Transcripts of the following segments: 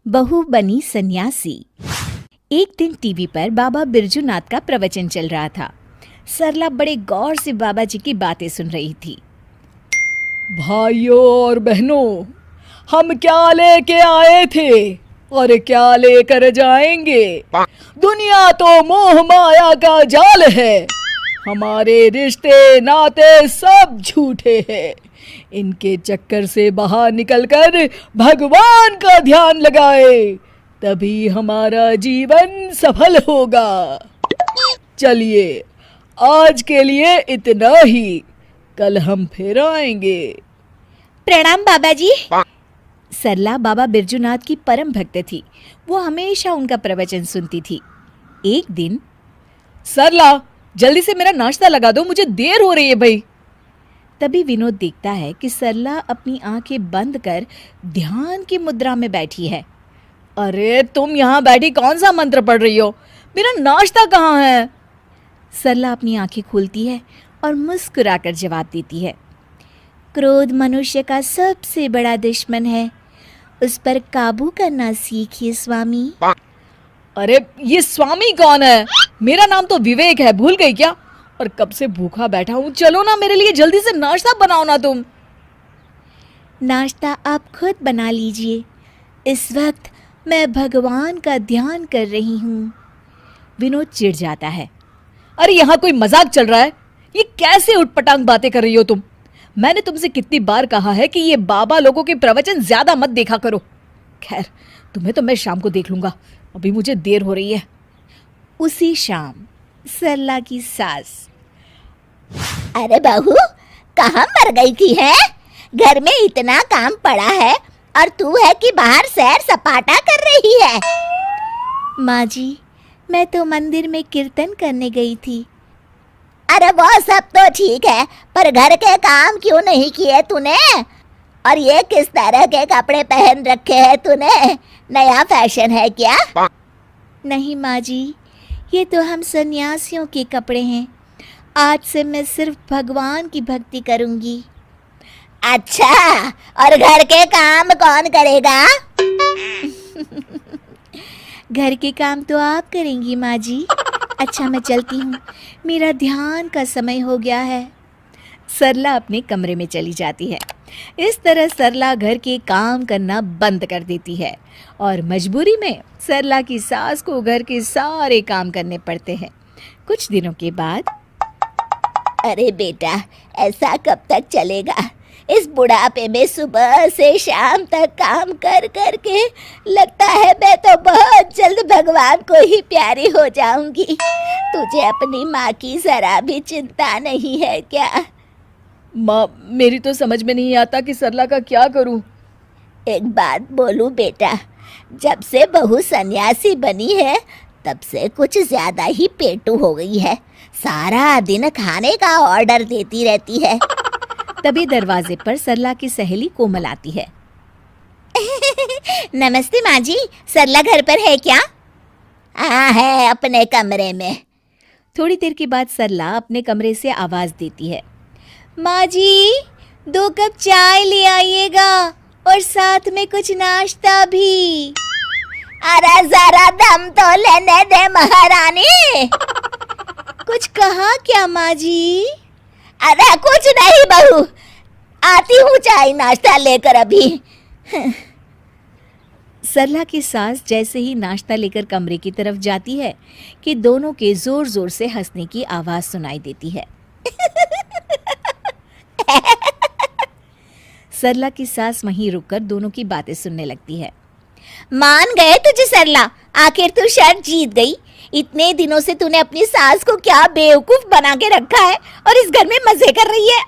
बहू बनी सन्यासी। एक दिन टीवी पर बाबा बिरजूनाथ का प्रवचन चल रहा था। सरला बड़े गौर से बाबा जी की बातें सुन रही थी। भाइयों और बहनों, हम क्या लेके आए थे और क्या लेकर जाएंगे। दुनिया तो मोह माया का जाल है। हमारे रिश्ते नाते सब झूठे हैं। इनके चक्कर से बाहर निकलकर भगवान का ध्यान लगाए, तभी हमारा जीवन सफल होगा। चलिए, आज के लिए इतना ही, कल हम फिर आएंगे। प्रणाम बाबा जी। सरला बाबा बिरजूनाथ की परम भक्त थी। वो हमेशा उनका प्रवचन सुनती थी। एक दिन, सरला, जल्दी से मेरा नाश्ता लगा दो, मुझे देर हो रही है भाई। तभी विनोद देखता है कि सरला अपनी आंखें बंद कर ध्यान की मुद्रा में बैठी है। अरे तुम यहाँ बैठी कौन सा मंत्र पढ़ रही हो? मेरा नाश्ता कहाँ है? सरला अपनी आंखें खोलती है और मुस्कुराकर जवाब देती है, क्रोध मनुष्य का सबसे बड़ा दुश्मन है, उस पर काबू करना सीखिए स्वामी। अरे ये स्वामी कौन है? मेरा नाम तो विवेक है, भूल गई क्या? और कब से भूखा बैठा हूँ, चलो ना मेरे लिए जल्दी से नाश्ता बनाओ ना तुम। नाश्ता आप खुद बना लीजिए, इस वक्त मैं भगवान का ध्यान कर रही हूँ। विनोद चिढ़ जाता है। अरे यहाँ कोई मजाक चल रहा है? ये कैसे उटपटांग बातें कर रही हो तुम? मैंने तुमसे कितनी बार कहा है कि ये बाबा लोगों के प्रवचन ज्यादा मत देखा करो। खैर, तुम्हें तो मैं शाम को देख लूंगा, अभी मुझे देर हो रही है। उसी शाम सरला की सास, अरे बहू, कहाँ मर गई थी है? घर में इतना काम पड़ा है और तू है कि बाहर सैर सपाटा कर रही है। माँ जी, मैं तो मंदिर में कीर्तन करने गई थी। अरे वो सब तो ठीक है, पर घर के काम क्यों नहीं किए तूने? और ये किस तरह के कपड़े पहन रखे हैं तूने? नया फैशन है क्या? नहीं माँ जी, ये तो हम सन्यासियों के कपड़े हैं। आज से मैं सिर्फ भगवान की भक्ति करूंगी। अच्छा, और घर के काम कौन करेगा? घर के काम तो आप करेंगी माँ जी। अच्छा, मैं चलती हूँ, मेरा ध्यान का समय हो गया है। सरला अपने कमरे में चली जाती है। इस तरह सरला घर के काम करना बंद कर देती है और मजबूरी में सरला की सास को घर के सारे काम करने पड़ते हैं। कुछ दिनों के बाद, अरे बेटा, ऐसा कब तक चलेगा? इस बुढ़ापे में सुबह से शाम तक काम कर कर के लगता है मैं तो बहुत जल्द भगवान को ही प्यारी हो जाऊंगी। तुझे अपनी माँ की जरा भी चिंता नहीं है क्या? माँ, मेरी तो समझ में नहीं आता कि सरला का क्या करूं। एक बात बोलूं बेटा, जब से बहू सन्यासी बनी है तब से कुछ ज्यादा ही पेटू हो गई है। सारा दिन खाने का ऑर्डर देती रहती है। तभी दरवाजे पर सरला की सहेली कोमल आती है। नमस्ते माँ जी, सरला घर पर है क्या? हाँ है, अपने कमरे में। थोड़ी देर के बाद सरला अपने कमरे से आवाज देती है, माँ जी, 2 कप चाय ले आइएगा और साथ में कुछ नाश्ता भी। अरे जरा दम तो लेने दे महारानी। कुछ कहा क्या माँ जी? अरे कुछ नहीं बहू, आती हूँ चाय नाश्ता लेकर अभी। सरला की सास जैसे ही नाश्ता लेकर कमरे की तरफ जाती है कि दोनों के जोर जोर से हंसने की आवाज सुनाई देती है। सरला की सास वहीं रुककर दोनों की बातें सुनने लगती है। मान गए तुझे सरला, आखिर तू शर्त जीत गई। इतने दिनों से तूने अपनी सास को क्या बेवकूफ बना के रखा है और इस घर में मजे कर रही है।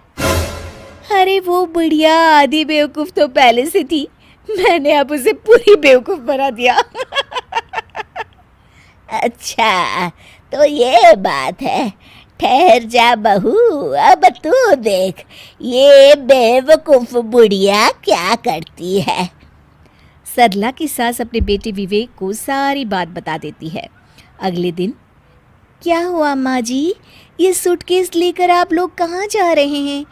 अरे वो बुढ़िया आधी बेवकूफ तो पहले से थी, मैंने अब उसे पूरी बेवकूफ बना दिया। अच्छा, तो ये बात है। ठहर जा बहू, अब तू देख ये बेवकूफ बुढ़िया क्या करती है। सरला की सास अपने बेटे विवेक को सारी बात बता देती है। अगले दिन, क्या हुआ माँ जी, ये सूटकेस लेकर आप लोग कहाँ जा रहे हैं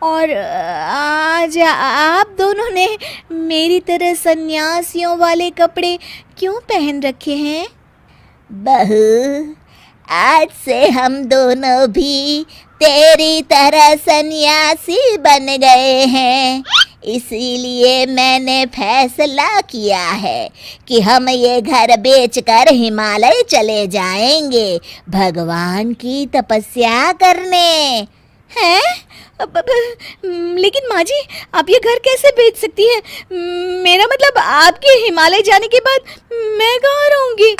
और आज आप दोनों ने मेरी तरह सन्यासियों वाले कपड़े क्यों पहन रखे हैं? बहू, आज से हम दोनों भी तेरी तरह सन्यासी बन गए हैं। इसीलिए मैंने फैसला किया है कि हम ये घर बेचकर हिमालय चले जाएंगे भगवान की तपस्या करने। हैं? लेकिन माँ जी, आप ये घर कैसे बेच सकती हैं? मेरा मतलब आपके हिमालय जाने के बाद मैं कहाँ रहूँगी?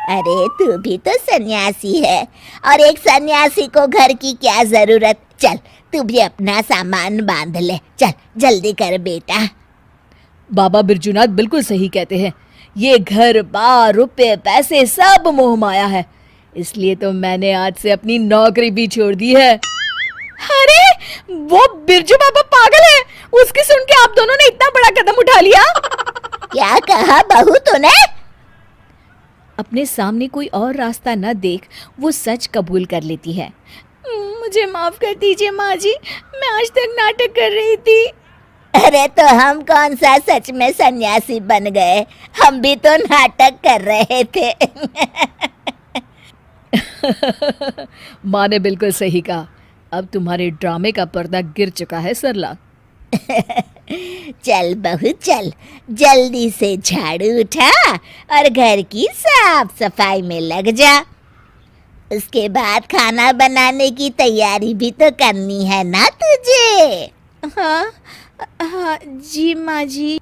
अरे तू भी तो सन्यासी है, और एक सन्यासी को घर की क्या जरूरत। चल तू भी अपना सामान बांध ले, चल जल्दी कर बेटा। बाबा बिरजूनाथ बिल्कुल सही कहते हैं। ये घर बार रुपए पैसे सब मोह माया है, इसलिए तो मैंने आज से अपनी नौकरी भी छोड़ दी है। अरे वो बिरजू बाबा पागल है, उसकी सुन के आप दोनों ने इतना बड़ा कदम उठा लिया। क्या कहा बहू तूने? अपने सामने कोई और रास्ता न देख वो सच कबूल कर लेती है। मुझे माफ कर दीजिए माँ जी, मैं आज तक नाटक कर रही थी। अरे तो हम कौन सा सच में सन्यासी बन गए, हम भी तो नाटक कर रहे थे। माँ ने बिल्कुल सही कहा। अब तुम्हारे ड्रामे का पर्दा गिर चुका है सरला। चल बहू चल, जल्दी से झाड़ू उठा और घर की साफ सफाई में लग जा। उसके बाद खाना बनाने की तैयारी भी तो करनी है ना तुझे। हाँ हाँ जी माँ जी।